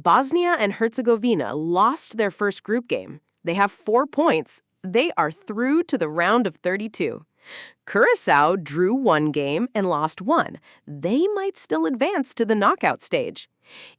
Bosnia and Herzegovina lost their first group game. They have 4 points. They are through to the round of 32. Curacao drew 1 game and lost 1. They might still advance to the knockout stage.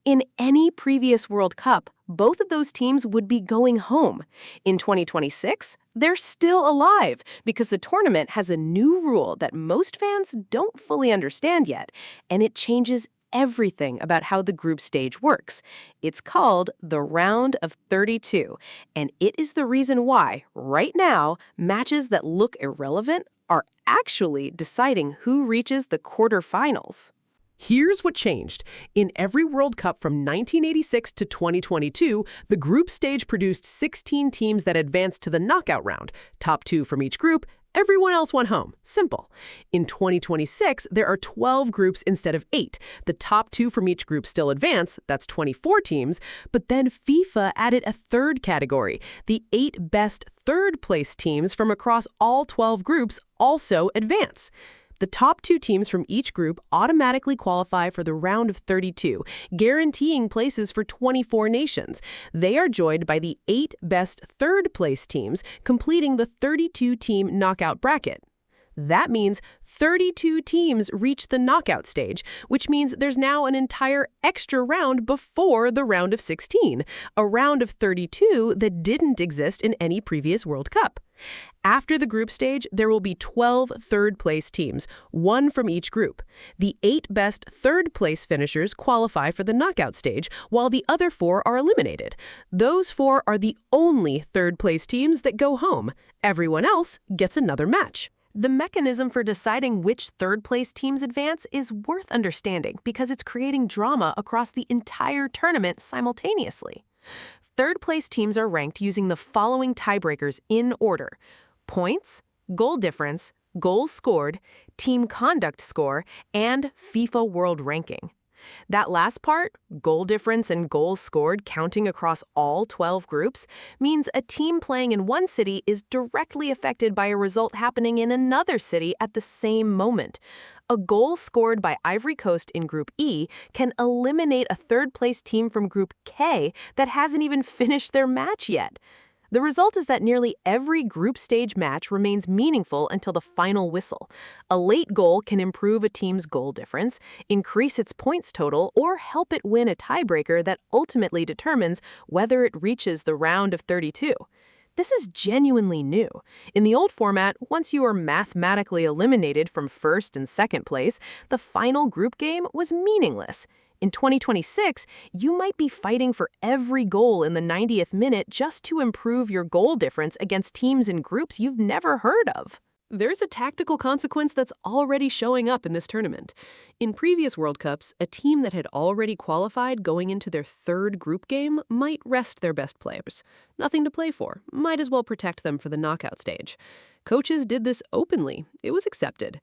In any previous World Cup, both of those teams would be going home. In 2026, they're still alive because the tournament has a new rule that most fans don't fully understand yet, and it changes everything about how the group stage works. It's called the Round of 32, and it is the reason why, right now, matches that look irrelevant are actually deciding who reaches the quarterfinals. Here's what changed. In every World Cup from 1986 to 2022, the group stage produced 16 teams that advanced to the knockout round. Top 2 from each group, everyone else went home. Simple. In 2026, there are 12 groups instead of 8. The top 2 from each group still advance, that's 24 teams, but then FIFA added a third category. The 8 best third-place teams from across all 12 groups also advance. The top 2 teams from each group automatically qualify for the round of 32, guaranteeing places for 24 nations. They are joined by the 8 best third-place teams, completing the 32-team knockout bracket. That means 32 teams reach the knockout stage, which means there's now an entire extra round before the round of 16, a round of 32 that didn't exist in any previous World Cup. After the group stage, there will be 12 third-place teams, 1 from each group. The 8 best third-place finishers qualify for the knockout stage, while the other 4 are eliminated. Those 4 are the only third-place teams that go home. Everyone else gets another match. The mechanism for deciding which third-place teams advance is worth understanding because it's creating drama across the entire tournament simultaneously. Third-place teams are ranked using the following tiebreakers in order: points, goal difference, goals scored, team conduct score, and FIFA World Ranking. That last part, goal difference and goals scored counting across all 12 groups, means a team playing in one city is directly affected by a result happening in another city at the same moment. A goal scored by Ivory Coast in Group E can eliminate a third-place team from Group K that hasn't even finished their match yet. The result is that nearly every group stage match remains meaningful until the final whistle. A late goal can improve a team's goal difference, increase its points total, or help it win a tiebreaker that ultimately determines whether it reaches the round of 32. This is genuinely new. In the old format, once you were mathematically eliminated from first and second place, the final group game was meaningless. In 2026, you might be fighting for every goal in the 90th minute just to improve your goal difference against teams in groups you've never heard of. There's a tactical consequence that's already showing up in this tournament. In previous World Cups, a team that had already qualified going into their third group game might rest their best players. Nothing to play for. Might as well protect them for the knockout stage. Coaches did this openly. It was accepted.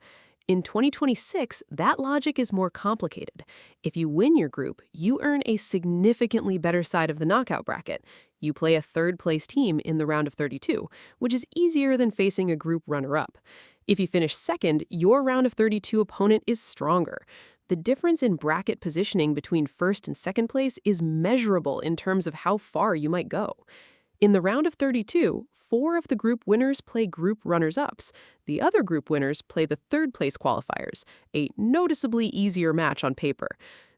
In 2026, that logic is more complicated. If you win your group, you earn a significantly better side of the knockout bracket. You play a third-place team in the round of 32, which is easier than facing a group runner-up. If you finish second, your round of 32 opponent is stronger. The difference in bracket positioning between first and second place is measurable in terms of how far you might go. In the round of 32, 4 of the group winners play group runners-ups. The other group winners play the third-place qualifiers, a noticeably easier match on paper.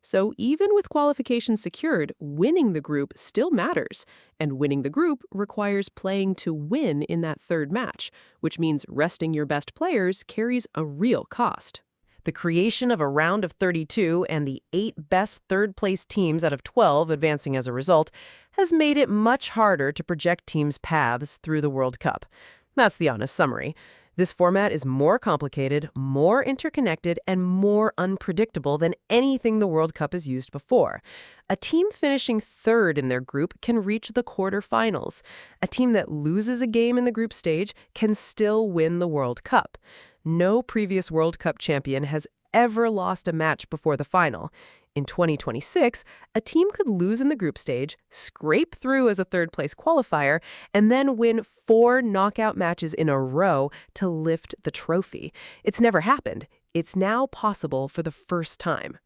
So even with qualification secured, winning the group still matters. And winning the group requires playing to win in that third match, which means resting your best players carries a real cost. The creation of a round of 32 and the 8 best third-place teams out of 12 advancing as a result has made it much harder to project teams' paths through the World Cup. That's the honest summary. This format is more complicated, more interconnected, and more unpredictable than anything the World Cup has used before. A team finishing third in their group can reach the quarterfinals. A team that loses a game in the group stage can still win the World Cup. No previous World Cup champion has ever lost a match before the final. In 2026, a team could lose in the group stage, scrape through as a third-place qualifier, and then win 4 knockout matches in a row to lift the trophy. It's never happened. It's now possible for the first time.